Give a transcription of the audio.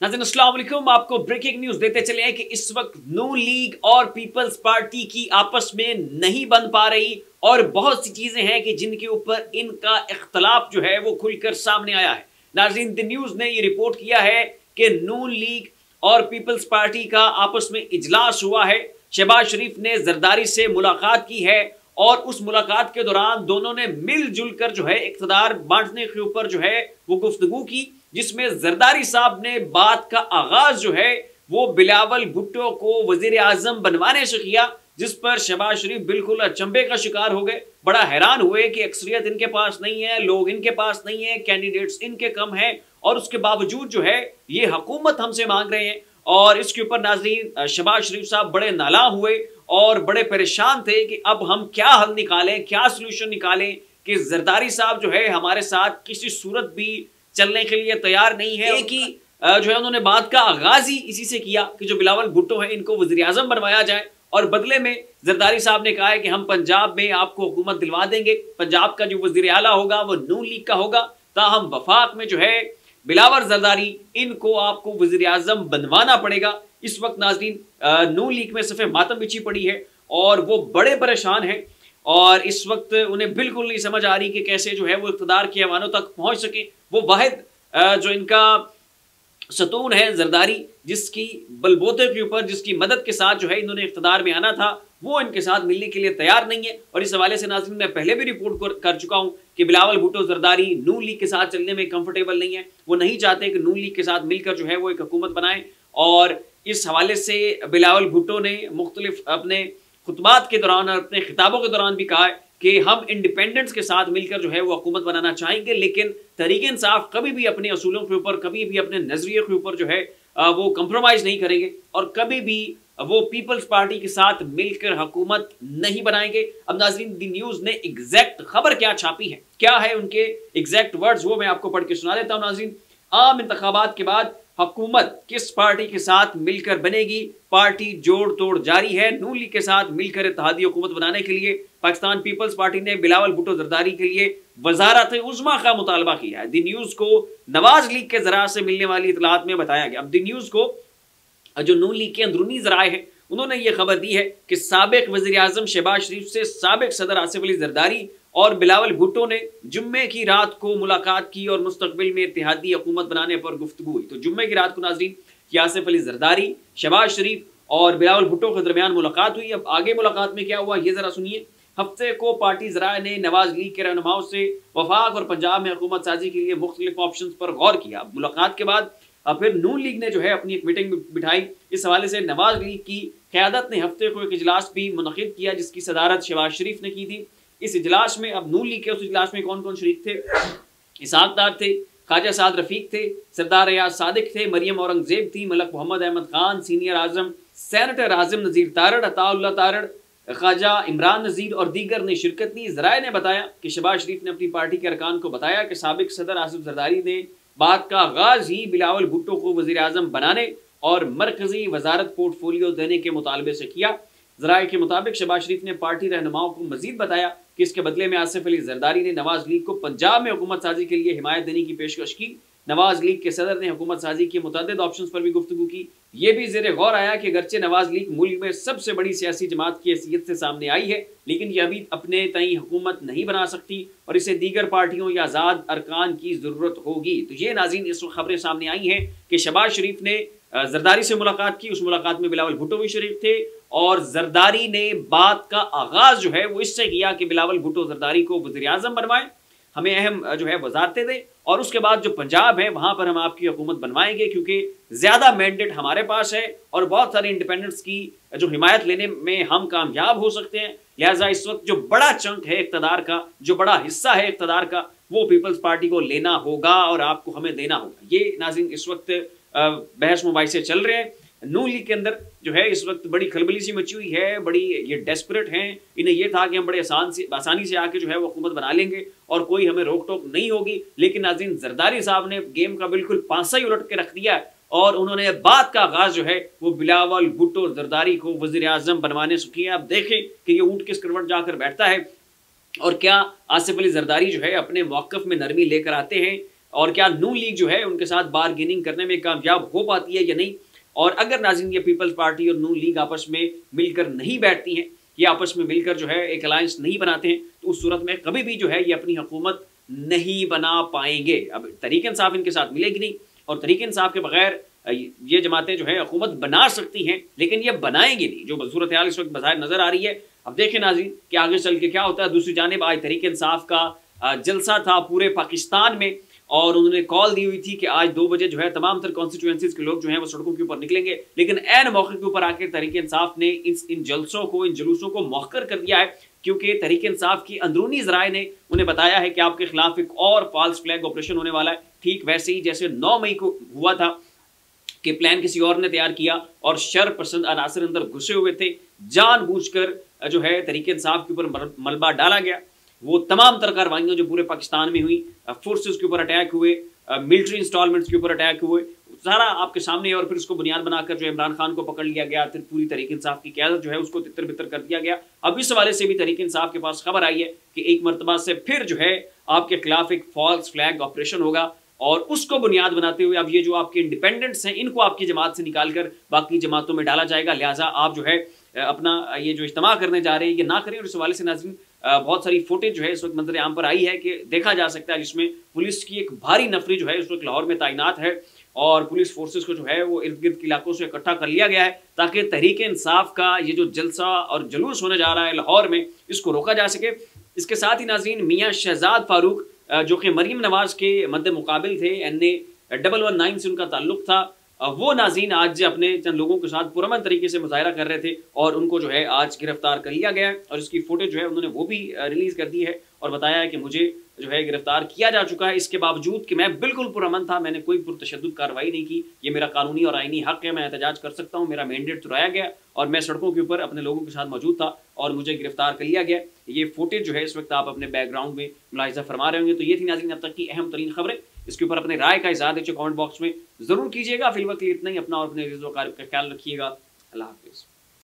नाज़रीन अस्सलाम वालेकुम। आपको ब्रेकिंग न्यूज देते चले हैं कि इस वक्त नून लीग और पीपल्स पार्टी की आपस में नहीं बन पा रही और बहुत सी चीजें हैं कि जिनके ऊपर इनका इख्तलाफ जो है वो खुलकर सामने आया है। नाज़रीन द न्यूज ने ये रिपोर्ट किया है कि नून लीग और पीपल्स पार्टी का आपस में इजलास हुआ है। शहबाज शरीफ ने जरदारी से मुलाकात की है और उस मुलाकात के दौरान दोनों ने मिलजुल कर जो है इख्तिदार बांटने के ऊपर जो है वो गुफ्तगू की, जिसमें जरदारी साहब ने बात का आगाज जो है वो बिलावल भुट्टो को वजीर आजम बनवाने से किया, जिस पर शहबाज शरीफ बिल्कुल अचंभे का शिकार हो गए। बड़ा हैरान हुए कि अक्सरियत इनके पास नहीं है, लोग इनके पास नहीं है, कैंडिडेट्स इनके कम हैं और उसके बावजूद जो है ये हुकूमत हमसे मांग रहे हैं। और इसके ऊपर नाज़रीन शहबाज शरीफ साहब बड़े नाला हुए और बड़े परेशान थे कि अब हम क्या हल निकालें, क्या सोल्यूशन निकालें कि जरदारी साहब जो है हमारे साथ किसी सूरत भी चलने के लिए तैयार नहीं है। एक ही जो है उन्होंने बात का आगाज ही इसी से किया कि जो बिलावल भुट्टो है इनको वज़ीर आज़म बनवाया जाए और बदले में जरदारी साहब ने कहा है कि हम पंजाब में आपको हुकूमत दिलवा देंगे, पंजाब का जो वज़ीर आला होगा वो नून लीग का होगा, ताहम वफाक में जो है बिलावल जरदारी इनको आपको वज़ीर आज़म बनवाना पड़ेगा। इस वक्त नाज़रीन नून लीग में सफ़े मातम बिछी पड़ी है और वो बड़े परेशान हैं और इस वक्त उन्हें बिल्कुल नहीं समझ आ रही कि कैसे जो है वो इक़्तिदार के ऐवानों तक पहुंच सके। वो वाहिद जो इनका सतून है जरदारी, जिसकी बलबूते के ऊपर जिसकी मदद के साथ जो है इन्होंने इक़्तिदार में आना था, वो इनके साथ मिलने के लिए तैयार नहीं है। और इस हवाले से नाज़रीन मैं पहले भी रिपोर्ट कर चुका हूं कि बिलावल भुट्टो जरदारी नून लीग के साथ चलने में कंफर्टेबल नहीं है। वो नहीं चाहते कि नून लीग के साथ मिलकर जो है वो एक हुकूमत बनाए। और इस हवाले से बिलावल भुट्टो ने मुख्तलिफ अपने खुतबात के दौरान और अपने खिताबों के दौरान भी कहा है कि हम इंडिपेंडेंस के साथ मिलकर जो है वो हुकूमत बनाना चाहेंगे, लेकिन तहरीक इंसाफ कभी भी अपने असूलों के ऊपर, कभी भी अपने नजरिए के ऊपर जो है वो कंप्रोमाइज नहीं करेंगे और कभी भी वो पीपल्स पार्टी के साथ मिलकर हुकूमत नहीं बनाएंगे। अब नाज़रीन दी न्यूज ने एग्जैक्ट खबर क्या छापी है, क्या है उनके एग्जैक्ट वर्ड्स, वो मैं आपको पढ़ के सुना देता हूँ। नाज़रीन, आम इंतखाबात के बाद हुकूमत किस पार्टी के साथ मिलकर बनेगी, पार्टी जोड़ तोड़ जारी है। नून लीग के साथ मिलकर इत्तेहादी हुकूमत बनाने के लिए पाकिस्तान पीपल्स पार्टी ने बिलावल भुट्टो जरदारी के लिए वजारत उज़्मा का मुतालबा किया है। दी न्यूज को नवाज लीग के जरा से मिलने वाली इतलात में बताया गया। अब दी न्यूज को जो नून लीग के अंदरूनी जराए हैं उन्होंने ये खबर दी है कि साबिक वज़ीर आज़म शहबाज शरीफ से साबिक सदर आसिफ अली जरदारी और बिलावल भुट्टो ने जुम्मे की रात को मुलाकात की और मुस्तकबिल में इत्तेहादी हुकूमत बनाने पर गुफ्तगू हुई। तो जुम्मे की रात को नाज़रीन आसिफ अली जरदारी, शहबाज शरीफ और बिलावल भुट्टो के दरमियान मुलाकात हुई। अब आगे मुलाकात में क्या हुआ ये जरा सुनिए। हफ्ते को पार्टी ज़राए ने नवाज लीग के रहनुमाओं से वफाक और पंजाब में हुकूमत साजी के लिए मुख्तलिफ ऑप्शन पर गौर किया। मुलाकात के बाद फिर नून लीग ने जो है अपनी एक मीटिंग बिठाई। इस हवाले से नवाज लीग की क़यादत ने हफ्ते को एक इजलास भी मुनक़िद किया, जिसकी सदारत शहबाज शरीफ ने की थी। इस इजलास में अब नून लीग के उस इजलास में कौन कौन शरीक थे? इसहाक डार थे, ख्वाजा साद रफीक थे, सरदार रियाज सादिक थे, मरियम औरंगजेब थी, मलक मोहम्मद अहमद खान, सीनियर आजम सेनेटर आज़म नज़ीर तारड़, अताउल्लाह तारड़, ख्वाजा इमरान नज़ीर और दीगर ने शिरकत की। ज़राए ने बताया कि शहबाज शरीफ ने अपनी पार्टी के अरकान को बताया कि साबिक सदर आसिफ जरदारी ने बात का आगाज ही बिलावल भुट्टो को वज़ीर आज़म बनाने और मरकजी वजारत पोर्टफोलियो देने के मुतालबे से किया। ज़राए के मुताबिक शहबाज शरीफ ने पार्टी रहनुमाओं को मजीद बताया कि इसके बदले में आसिफ अली जरदारी ने नवाज लीग को पंजाब में हुकूमत साजी के लिए हिमायत देने की पेशकश की। नवाज लीग के सदर ने हुकूमत साजी के मुतअद्दिद ऑप्शंस पर भी गुफ्तगू की। ये भी ज़ेर गौर आया कि अगरचे नवाज लीग मुल्क में सबसे बड़ी सियासी जमात की हैसियत से सामने आई है, लेकिन यह अभी अपने तई हुकूमत नहीं बना सकती और इसे दीगर पार्टियों या आज़ाद अरकान की ज़रूरत होगी। तो ये नाज़रीन इस वक्त खबरें सामने आई हैं कि शहबाज शरीफ ने जरदारी से मुलाकात की, उस मुलाकात में बिलावल भुट्टो भी शरीफ थे और जरदारी ने बात का आगाज जो है वो इससे किया कि बिलावल भुट्टो जरदारी को वज़ीर आज़म बनवाएं, हमें अहम जो है वजारतें दें और उसके बाद जो पंजाब है वहां पर हम आपकी हुकूमत बनवाएंगे, क्योंकि ज्यादा मैंडेट हमारे पास है और बहुत सारे इंडिपेंडेंट्स की जो हिमायत लेने में हम कामयाब हो सकते हैं। लिहाजा इस वक्त जो बड़ा चंक है इक़्तिदार का, जो बड़ा हिस्सा है इक़्तिदार का, वो पीपल्स पार्टी को लेना होगा और आपको हमें देना होगा। ये नाज़रीन इस वक्त बहस मुबाहिसे चल रहे हैं। नून लीग के अंदर जो है इस वक्त बड़ी खलबली सी मची हुई है, बड़ी ये डेस्परेट हैं। इन्हें ये था कि हम बड़े आसानी से आके जो है वो हुकूमत बना लेंगे और कोई हमें रोक टोक नहीं होगी, लेकिन नाज़रीन जरदारी साहब ने गेम का बिल्कुल पांसा ही उलट के रख दिया और उन्होंने बात का आगाज जो है वो बिलावल भुट्टो जरदारी को वज़ीर आज़म बनवाने से किया। अब देखें कि ये ऊँट किस करवट जाकर बैठता है और क्या आसिफ अली जरदारी जो है अपने मौक़िफ़ में नरमी लेकर आते हैं اور کیا نون لیگ جو ہے ان کے ساتھ بارگیننگ کرنے میں کامیاب ہو پاتی ہے یا نہیں. اور اگر ناظرین یہ پیپلز پارٹی اور نون لیگ آپس میں مل کر نہیں بیٹھتی ہیں، یہ آپس میں مل کر جو ہے ایک الائنس نہیں بناتے ہیں، تو اس صورت میں کبھی بھی جو ہے یہ اپنی حکومت نہیں بنا پائیں گے. اب تحریک انصاف ان کے ساتھ ملے گی نہیں، اور تحریک انصاف کے بغیر یہ جماعتیں جو ہے حکومت بنا سکتی ہیں لیکن یہ بنائیں گی نہیں، جو صورتحال اس وقت بظاہر نظر آ رہی ہے. اب دیکھیں ناظرین کہ آگے چل کے کیا ہوتا ہے. دوسری جانب آج تحریک انصاف کا جلسہ تھا پورے پاکستان میں، اور انہوں نے کال دی ہوئی تھی کہ آج 2 بجے جو ہے تمام تر کانسٹیٹوئنسیز کے لوگ جو ہیں وہ سڑکوں کے اوپر نکلیں گے، لیکن عین موقع کے اوپر آ کے تحریک انصاف نے ان جلسوں کو، ان جلوسوں کو مؤخر کر دیا ہے، کیونکہ تحریک انصاف کی اندرونی ذرائع نے انہیں بتایا ہے کہ آپ کے خلاف ایک اور فالس فلیگ آپریشن ہونے والا ہے، ٹھیک ویسے ہی جیسے 9 مئی کو ہوا تھا کہ پلان کسی اور نے تیار کیا اور شر پسند عناصر اندر گھسے ہوئے تھے، جان بوجھ کر جو ہے تحریک انصاف کے اوپر ملبہ ڈالا گیا. وہ تمام تر کارروائیاں جو پورے پاکستان میں ہوئی، فورسز کے اوپر اٹیک ہوئے، ملٹری انسٹالمنٹس کے اوپر اٹیک ہوئے، سارا آپ کے سامنے ہے. اور پھر اس کو بنیاد بنا کر جو عمران خان کو پکڑ لیا گیا، پھر پوری تحریک انصاف کی قیادت جو ہے اس کو تتر بتر کر دیا گیا. اب اس حوالے سے بھی تحریک انصاف کے پاس خبر آئی ہے کہ ایک مرتبہ سے پھر جو ہے آپ کے خلاف ایک فالس فلیگ آپریشن ہوگا، اور اس کو بنیاد بناتے ہوئے اب یہ جو آپ کے انڈیپینڈنٹس ہیں ان کو آپ کی جماعت سے نکال کر باقی جماعتوں میں ڈالا جائے گا. لہٰذا آپ جو ہے اپنا یہ جو اجتماع کرنے جا رہے ہیں یہ نہ کریں. اور اس حوالے سے ناظرین بہت ساری فوٹیج جو ہے اس وقت منظر عام پر آئی ہے کہ دیکھا جا سکتا ہے، جس میں پولیس کی ایک بھاری نفری جو ہے اس وقت لاہور میں تعینات ہے، اور پولیس فورسز کو جو ہے وہ ارد گرد کے علاقوں سے اکٹھا کر لیا گیا ہے تاکہ تحریک انصاف کا یہ جو جلسہ اور جلوس ہونے جا رہا ہے لاہور میں اس کو روکا جا سکے. اس کے ساتھ ہی ناظرین میاں شہزاد فاروق جو کہ مریم نواز کے مد مقابل تھے، NA 119 سے ان کا تعلق تھا، وہ ناظرین آج اپنے چند لوگوں کے ساتھ پرامن طریقے سے مظاہرہ کر رہے تھے، اور ان کو جو ہے آج گرفتار کر لیا گیا ہے. اور اس کی فوٹیج جو ہے انہوں نے وہ بھی ریلیز کر دی ہے اور بتایا ہے کہ مجھے جو ہے گرفتار کیا جا چکا ہے، اس کے باوجود کہ میں بالکل پرامن تھا، میں نے کوئی پرتشدد کارروائی نہیں کی، یہ میرا قانونی اور آئینی حق ہے، میں احتجاج کر سکتا ہوں، میرا مینڈیٹ چرایا گیا اور میں سڑکوں کے اوپر اپنے لوگوں کے ساتھ موجود تھا اور مجھے گرفتار کر لیا گیا. یہ فوٹیج جو ہے اس وقت آپ اپنے بیک گراؤنڈ میں ملاحظہ فرما رہے ہوں گے. تو یہ تھی ناظرین اب تک کی اہم ترین خبریں. اس کے اوپر اپنے رائے کا اظہار کامنٹ باکس میں ضرور کیجیے گا. فی الوقت اتنا ہی. اپنا اور اپنے عزیز و اقارب کا خیال رکھیے گا. اللہ حافظ.